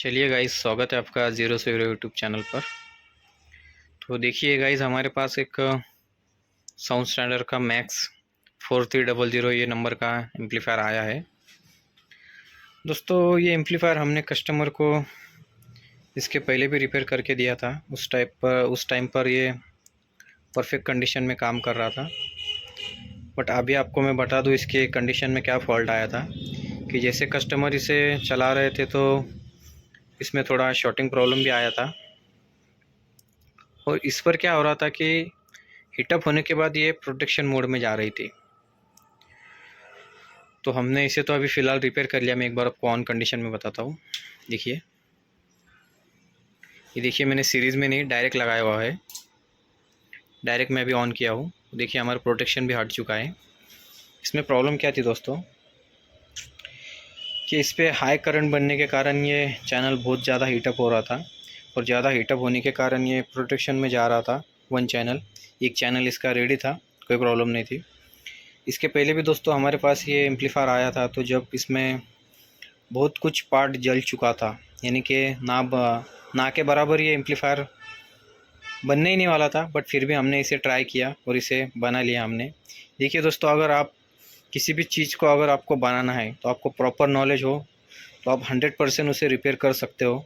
चलिए गाइस, स्वागत है आपका ज़ीरो से हीरो यूट्यूब चैनल पर। तो देखिए गाइस, हमारे पास एक साउंड स्टैंडर्ड का मैक्स 4300 ये नंबर का एम्पलीफायर आया है। दोस्तों, ये एम्पलीफायर हमने कस्टमर को इसके पहले भी रिपेयर करके दिया था। उस टाइम पर ये परफेक्ट कंडीशन में काम कर रहा था। बट अभी आपको मैं बता दूं इसके कंडीशन में क्या फ़ॉल्ट आया था। कि जैसे कस्टमर इसे चला रहे थे तो इसमें थोड़ा शॉर्टिंग प्रॉब्लम भी आया था। और इस पर क्या हो रहा था कि हीटअप होने के बाद ये प्रोटेक्शन मोड में जा रही थी। तो हमने इसे तो अभी फ़िलहाल रिपेयर कर लिया। मैं एक बार आपको ऑन कंडीशन में बताता हूँ। देखिए, ये देखिए, मैंने सीरीज़ में नहीं डायरेक्ट लगाया हुआ है। डायरेक्ट मैं अभी ऑन किया हूँ। देखिए, हमारा प्रोटेक्शन भी हट चुका है। इसमें प्रॉब्लम क्या थी दोस्तों, कि इस पर हाई करंट बनने के कारण ये चैनल बहुत ज़्यादा हीटअप हो रहा था। और ज़्यादा हीटअप होने के कारण ये प्रोटेक्शन में जा रहा था। एक चैनल इसका रेडी था, कोई प्रॉब्लम नहीं थी। इसके पहले भी दोस्तों हमारे पास ये एम्पलीफायर आया था, तो जब इसमें बहुत कुछ पार्ट जल चुका था, यानी कि ना के बराबर ये एम्पलीफायर बनने ही नहीं वाला था। बट फिर भी हमने इसे ट्राई किया और इसे बना लिया हमने। देखिए दोस्तों, अगर आप किसी भी चीज़ को अगर आपको बनाना है तो आपको प्रॉपर नॉलेज हो तो आप 100% उसे रिपेयर कर सकते हो।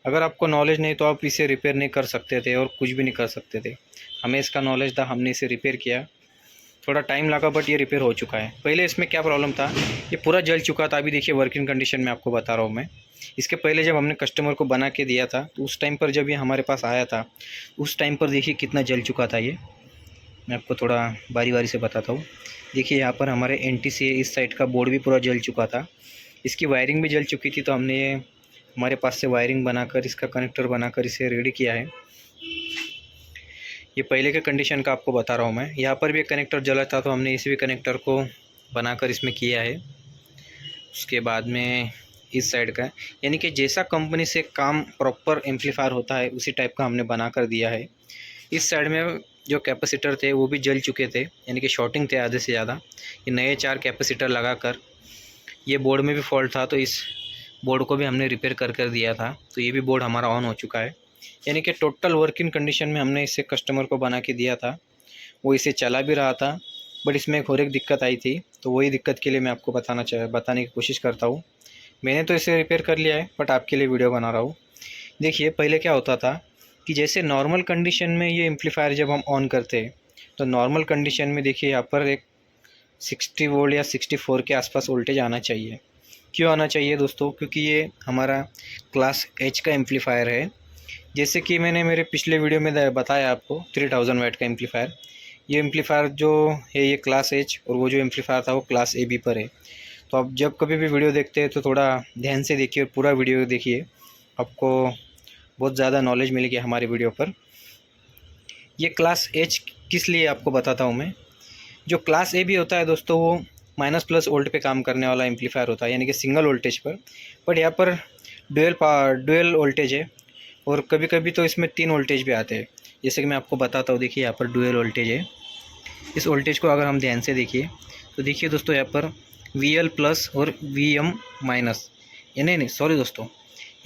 अगर आपको नॉलेज नहीं तो आप इसे रिपेयर नहीं कर सकते थे और कुछ भी नहीं कर सकते थे। हमें इसका नॉलेज था, हमने इसे रिपेयर किया। थोड़ा टाइम लगा बट ये रिपेयर हो चुका है। पहले इसमें क्या प्रॉब्लम था, ये पूरा जल चुका था। अभी देखिए वर्किंग कंडीशन में आपको बता रहा हूँ मैं। इसके पहले जब हमने कस्टमर को बना के दिया था तो उस टाइम पर जब ये हमारे पास आया था, उस टाइम पर देखिए कितना जल चुका था ये। मैं आपको थोड़ा बारी बारी से बताता हूँ। देखिए, यहाँ पर हमारे NTCA इस साइड का बोर्ड भी पूरा जल चुका था। इसकी वायरिंग भी जल चुकी थी। तो हमने ये हमारे पास से वायरिंग बनाकर, इसका कनेक्टर बनाकर इसे रेडी किया है। ये पहले के कंडीशन का आपको बता रहा हूँ मैं। यहाँ पर भी एक कनेक्टर जला था, तो हमने इस भी कनेक्टर को बनाकर इसमें किया है। उसके बाद में इस साइड का, यानी कि जैसा कंपनी से काम प्रॉपर एम्पलीफायर होता है उसी टाइप का हमने बना कर दिया है। इस साइड में जो कैपेसिटर थे वो भी जल चुके थे, यानी कि शॉर्टिंग थे आधे से ज़्यादा। ये नए 4 कैपेसिटर लगाकर, ये बोर्ड में भी फॉल्ट था तो इस बोर्ड को भी हमने रिपेयर कर दिया था। तो ये भी बोर्ड हमारा ऑन हो चुका है। यानी कि टोटल वर्किंग कंडीशन में हमने इसे कस्टमर को बना के दिया था। वो इसे चला भी रहा था। बट इसमें एक और एक दिक्कत आई थी, तो वही दिक्कत के लिए मैं आपको बताने की कोशिश करता हूँ। मैंने तो इसे रिपेयर कर लिया है बट आपके लिए वीडियो बना रहा हूँ। देखिए, पहले क्या होता था कि जैसे नॉर्मल कंडीशन में ये एम्पलीफायर जब हम ऑन करते तो नॉर्मल कंडीशन में देखिए यहाँ पर एक 60 वोल्ट या 64 के आसपास वोल्टेज आना चाहिए। क्यों आना चाहिए दोस्तों? क्योंकि ये हमारा क्लास H का एम्पलीफायर है। जैसे कि मैंने मेरे पिछले वीडियो में बताया आपको, 3000 वाट का एम्पलीफायर। ये एम्पलीफायर जो है ये क्लास H, और वो जो एम्पलीफायर था वो क्लास AB पर है। तो आप जब कभी भी वीडियो देखते हैं तो थोड़ा ध्यान से देखिए और पूरा वीडियो देखिए, आपको बहुत ज़्यादा नॉलेज मिलेगी हमारे वीडियो पर। ये क्लास H किस लिए आपको बताता हूँ मैं। जो क्लास AB होता है दोस्तों, वो माइनस प्लस वोल्ट पे काम करने वाला एम्पलीफायर होता है, यानी कि सिंगल वोल्टेज पर। बट यहाँ पर डुअल वोल्टेज है, और कभी कभी तो इसमें 3 वोल्टेज भी आते हैं। जैसे कि मैं आपको बताता हूँ। देखिए, यहाँ पर डुअल वोल्टेज है। इस वोल्टेज को अगर हम ध्यान से देखिए तो देखिए दोस्तों, यहाँ पर VL प्लस और VM माइनस, नहीं सॉरी दोस्तों,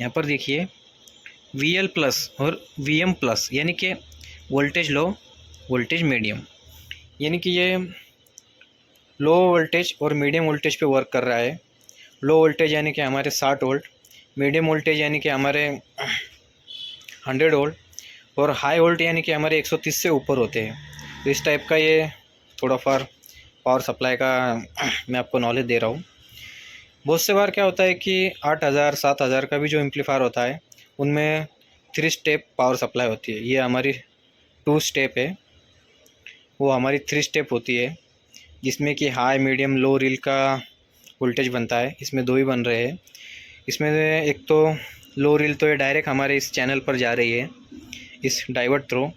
यहाँ पर देखिए VL प्लस और VM प्लस, यानी कि वोल्टेज लो, वोल्टेज मीडियम। यानी कि ये लो वोल्टेज और मीडियम वोल्टेज पे वर्क कर रहा है। लो वोल्टेज यानी कि हमारे 60 वोल्ट, मीडियम वोल्टेज यानी कि हमारे 100 वोल्ट, और हाई वोल्ट यानी कि हमारे 130 से ऊपर होते हैं। तो इस टाइप का ये थोड़ा फार पावर सप्लाई का मैं आपको नॉलेज दे रहा हूँ। बहुत से बार क्या होता है कि 8000 7000 का भी जो एम्पलीफायर होता है उनमें 3 स्टेप पावर सप्लाई होती है। ये हमारी 2 स्टेप है, वो हमारी 3 स्टेप होती है, जिसमें कि हाई मीडियम लो रील का वोल्टेज बनता है। इसमें 2 ही बन रहे हैं। इसमें एक तो लो रील तो ये डायरेक्ट हमारे इस चैनल पर जा रही है, इस डाइवर्ट थ्रो।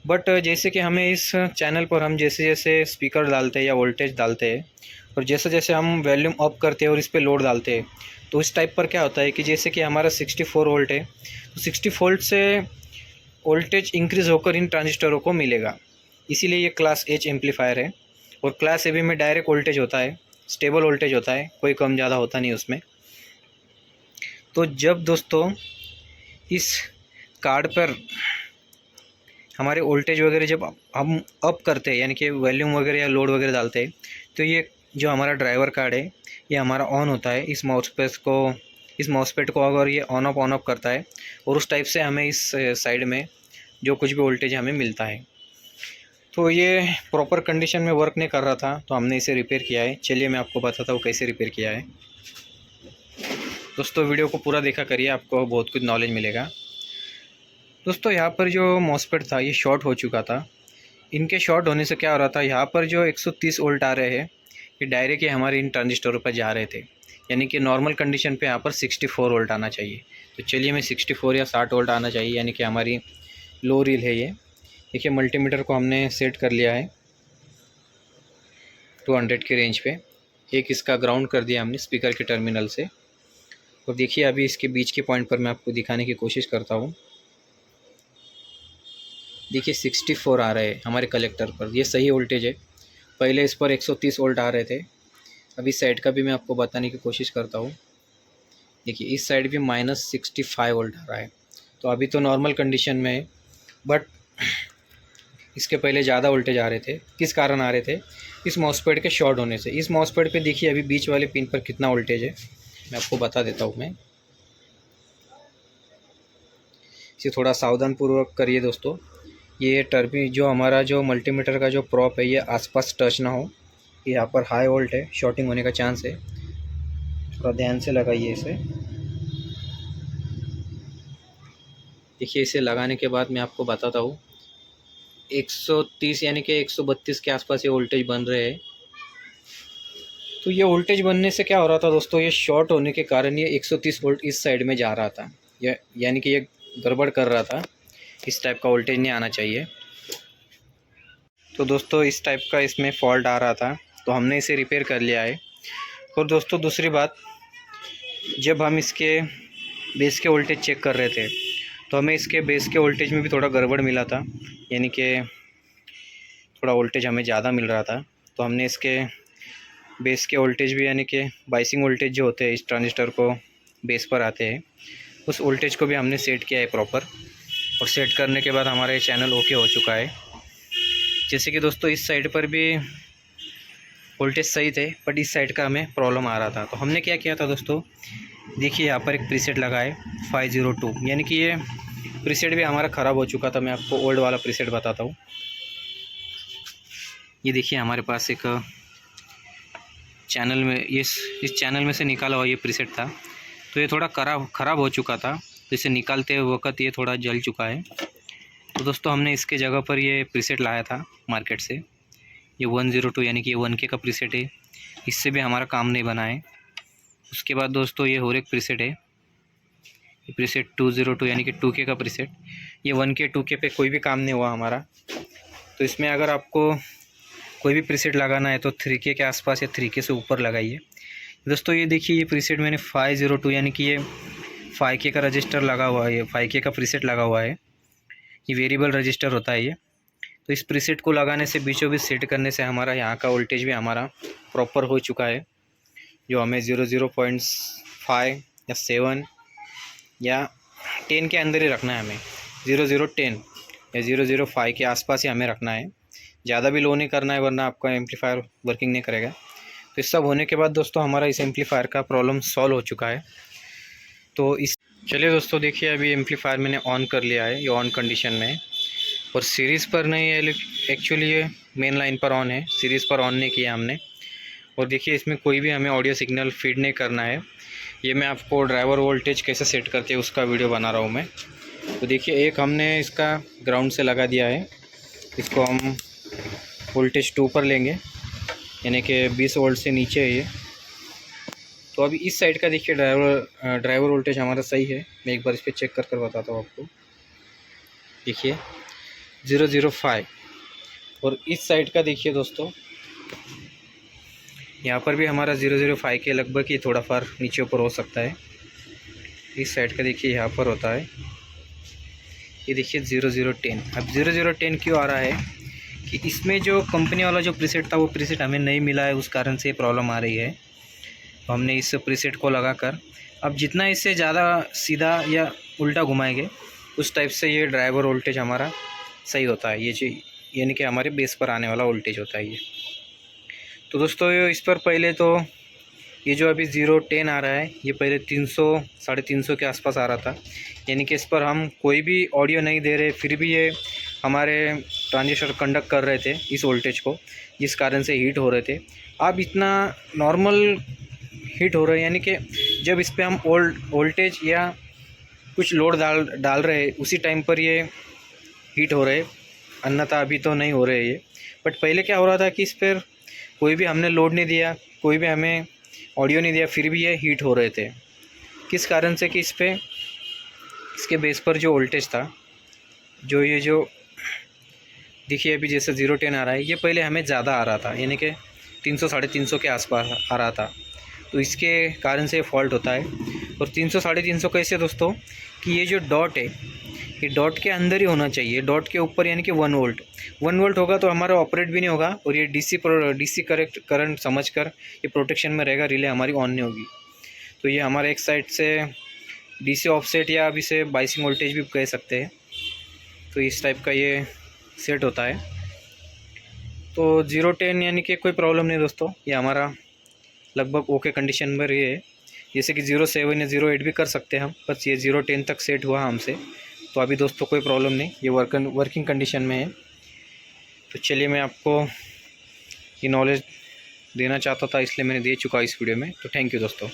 बट जैसे कि हमें इस चैनल पर हम जैसे जैसे स्पीकर डालते हैं या वोल्टेज डालते हैं, और जैसे जैसे हम वॉल्यूम अप करते हैं और इस पर लोड डालते हैं, तो इस टाइप पर क्या होता है कि जैसे कि हमारा 64 वोल्ट है, तो 60 वोल्ट से वोल्टेज इंक्रीज़ होकर इन ट्रांजिस्टरों को मिलेगा। इसीलिए ये क्लास H एम्पलीफायर है। और क्लास AB में डायरेक्ट वोल्टेज होता है, स्टेबल वोल्टेज होता है, कोई कम ज़्यादा होता नहीं उसमें। तो जब दोस्तों इस कार्ड पर हमारे वोल्टेज वगैरह जब हम अप करते हैं, यानी कि वॉल्यूम वगैरह या लोड वगैरह डालते हैं, तो ये जो हमारा ड्राइवर कार्ड है ये हमारा ऑन होता है। इस माउसपैड को अगर ये ऑन ऑफ करता है, और उस टाइप से हमें इस साइड में जो कुछ भी वोल्टेज हमें मिलता है। तो ये प्रॉपर कंडीशन में वर्क नहीं कर रहा था, तो हमने इसे रिपेयर किया है। चलिए मैं आपको बताता हूँ कैसे रिपेयर किया है। दोस्तों वीडियो को पूरा देखा करिए, आपको बहुत कुछ नॉलेज मिलेगा। दोस्तों यहाँ पर जो मॉसफेट था ये शॉर्ट हो चुका था। इनके शॉर्ट होने से क्या हो रहा था, यहाँ पर जो 130 वोल्ट आ रहे हैं ये डायरेक्ट ही हमारे इन ट्रांजिस्टरों पर जा रहे थे, यानी कि नॉर्मल कंडीशन पे यहाँ पर 64 वोल्ट आना चाहिए। तो चलिए मैं 64 या 60 वोल्ट आना चाहिए, यानी कि हमारी लो रील है ये। देखिए मल्टीमीटर को हमने सेट कर लिया है 200 के रेंज पे। एक इसका ग्राउंड कर दिया हमने स्पीकर के टर्मिनल से। और देखिए अभी इसके बीच के पॉइंट पर मैं आपको दिखाने की कोशिश करता हूँ। देखिए 64 आ रहे हैं हमारे कलेक्टर पर, ये सही वोल्टेज है। पहले इस पर 130 वोल्ट आ रहे थे। अभी साइड का भी मैं आपको बताने की कोशिश करता हूँ। देखिए इस साइड भी -65 वोल्ट आ रहा है। तो अभी तो नॉर्मल कंडीशन में है, बट इसके पहले ज़्यादा वोल्टेज आ रहे थे। किस कारण आ रहे थे, इस माउसपैड के शॉर्ट होने से। इस माउसपैड पे देखिए अभी बीच वाले पिन पर कितना वोल्टेज है, मैं आपको बता देता हूँ। मैं इसे थोड़ा सावधानपूर्वक करिए दोस्तों। ये जो हमारा जो मल्टीमीटर का जो प्रॉप है ये आसपास टच ना हो। यहाँ पर हाई वोल्ट है, शॉर्टिंग होने का चांस है, थोड़ा ध्यान से लगाइए इसे। देखिए इसे लगाने के बाद मैं आपको बताता हूँ 130 यानी कि 132 के आसपास ये वोल्टेज बन रहे हैं। तो ये वोल्टेज बनने से क्या हो रहा था दोस्तों, ये शॉर्ट होने के कारण ये 130 वोल्ट इस साइड में जा रहा था, यानी कि ये गड़बड़ कर रहा था। इस टाइप का वोल्टेज नहीं आना चाहिए। तो दोस्तों इस टाइप का इसमें फॉल्ट आ रहा था, तो हमने इसे रिपेयर कर लिया है। और दोस्तों दूसरी बात, जब हम इसके बेस के वोल्टेज चेक कर रहे थे तो हमें इसके बेस के वोल्टेज में भी थोड़ा गड़बड़ मिला था, यानी कि थोड़ा वोल्टेज हमें ज़्यादा मिल रहा था। तो हमने इसके बेस के वोल्टेज भी, यानी कि बाइसिंग वोल्टेज जो होते हैं इस ट्रांजिस्टर को बेस पर आते हैं, उस वोल्टेज को भी हमने सेट किया है प्रॉपर। और सेट करने के बाद हमारा ये चैनल ओके हो चुका है। जैसे कि दोस्तों इस साइड पर भी वोल्टेज सही थे, बट इस साइड का हमें प्रॉब्लम आ रहा था। तो हमने क्या किया था दोस्तों, देखिए यहाँ पर एक प्रीसेट लगा है 502, यानी कि ये प्रीसेट भी हमारा ख़राब हो चुका था। मैं आपको ओल्ड वाला प्रीसेट बताता हूँ। ये देखिए हमारे पास एक चैनल में इस चैनल में से निकाला हुआ ये प्रीसेट था, तो ये थोड़ा ख़राब हो चुका था। तो इसे निकालते वक्त ये थोड़ा जल चुका है। तो दोस्तों हमने इसके जगह पर ये प्रीसेट लाया था मार्केट से, ये 102, यानी कि ये 1K का प्रीसेट है। इससे भी हमारा काम नहीं बना है। उसके बाद दोस्तों ये और एक प्रीसेट है, ये प्रीसेट 202, यानी कि 2K का प्रीसेट। ये 1K 2K पे कोई भी काम नहीं हुआ हमारा। तो इसमें अगर आपको कोई भी प्रीसेट लगाना है तो 3K के आसपास या 3K से ऊपर लगाइए। दोस्तों ये देखिए ये प्रीसेट मैंने 502, यानी कि ये 5K का रजिस्टर लगा हुआ है, ये 5K का प्रीसेट लगा हुआ है। ये वेरिएबल रजिस्टर होता है ये। तो इस प्रीसेट को लगाने से बीचों बीच सेट करने से हमारा यहाँ का वोल्टेज भी हमारा प्रॉपर हो चुका है। जो हमें 0.5 या 7 या 10 के अंदर ही रखना है। हमें 0010 या 005 के आसपास ही हमें रखना है। ज़्यादा भी लो नहीं करना है, वरना आपका एम्पलीफायर वर्किंग नहीं करेगा। तो इस सब होने के बाद दोस्तों हमारा इस एम्पलीफायर का प्रॉब्लम सॉल्व हो चुका है। तो चलिए दोस्तों देखिए अभी एम्पलीफायर मैंने ऑन कर लिया है, ये ऑन कंडीशन में है। और सीरीज़ पर नहीं है, एक्चुअली ये मेन लाइन पर ऑन है, सीरीज़ पर ऑन नहीं किया हमने। और देखिए इसमें कोई भी हमें ऑडियो सिग्नल फीड नहीं करना है। ये मैं आपको ड्राइवर वोल्टेज कैसे सेट करते हैं उसका वीडियो बना रहा हूँ मैं। तो देखिए एक हमने इसका ग्राउंड से लगा दिया है, इसको हम वोल्टेज 2 पर लेंगे, यानी कि 20 वोल्ट से नीचे है ये। तो अभी इस साइड का देखिए ड्राइवर वोल्टेज हमारा सही है। मैं एक बार इस पर चेक कर बताता हूँ आपको। देखिए 005। और इस साइड का देखिए दोस्तों, यहाँ पर भी हमारा 005 के लगभग ही थोड़ा फार नीचे ऊपर हो सकता है। इस साइड का देखिए यहाँ पर होता है, ये देखिए 0010। अब 0010 क्यों आ रहा है कि इसमें जो कंपनी वाला जो प्रीसेट था वो प्रीसेट हमें नहीं मिला है, उस कारण से प्रॉब्लम आ रही है। तो हमने इस प्रीसेट को लगाकर अब जितना इससे ज़्यादा सीधा या उल्टा घुमाएंगे उस टाइप से ये ड्राइवर वोल्टेज हमारा सही होता है। ये चीज़ यानी कि हमारे बेस पर आने वाला वोल्टेज होता है ये। तो दोस्तों इस पर पहले तो ये जो अभी 010 आ रहा है ये पहले 300 350 के आसपास आ रहा था, यानी कि इस पर हम कोई भी ऑडियो नहीं दे रहे फिर भी ये हमारे ट्रांजिस्टर कंडक्ट कर रहे थे इस वोल्टेज को, जिस कारण से हीट हो रहे थे। अब इतना नॉर्मल हीट हो रहा है, यानी कि जब इस पर हम वोल्टेज या कुछ लोड डाल रहे हैं उसी टाइम पर ये हीट हो रहे, अन्यथा अभी तो नहीं हो रहे ये। बट पहले क्या हो रहा था कि इस पर कोई भी हमने लोड नहीं दिया, कोई भी हमें ऑडियो नहीं दिया, फिर भी ये हीट हो रहे थे। किस कारण से कि इस पर इसके बेस पर जो वोल्टेज था, जो ये जो देखिए अभी जैसे 010 आ रहा है, ये पहले हमें ज़्यादा आ रहा था, यानी कि 300 350 के आसपास आ रहा था। तो इसके कारण से फॉल्ट होता है। और 300 350 कैसे दोस्तों कि ये जो डॉट है ये डॉट के अंदर ही होना चाहिए, डॉट के ऊपर, यानी कि 1 वोल्ट होगा तो हमारा ऑपरेट भी नहीं होगा और ये डीसी करेक्ट करंट समझकर ये प्रोटेक्शन में रहेगा, रिले हमारी ऑन नहीं होगी। तो ये हमारे एक साइड से डीसी ऑफसेट या अब इसे बाइसिंग वोल्टेज भी कह सकते हैं। तो इस टाइप का ये सेट होता है। तो 010 यानी कि कोई प्रॉब्लम नहीं दोस्तों, ये हमारा लगभग ओके कंडीशन में ये है। जैसे कि 07 या 08 भी कर सकते हैं हम, बस ये 010 तक सेट हुआ हमसे, तो अभी दोस्तों कोई प्रॉब्लम नहीं, ये वर्किंग कंडीशन में है। तो चलिए मैं आपको ये नॉलेज देना चाहता था, इसलिए मैंने दे चुका इस वीडियो में। तो थैंक यू दोस्तों।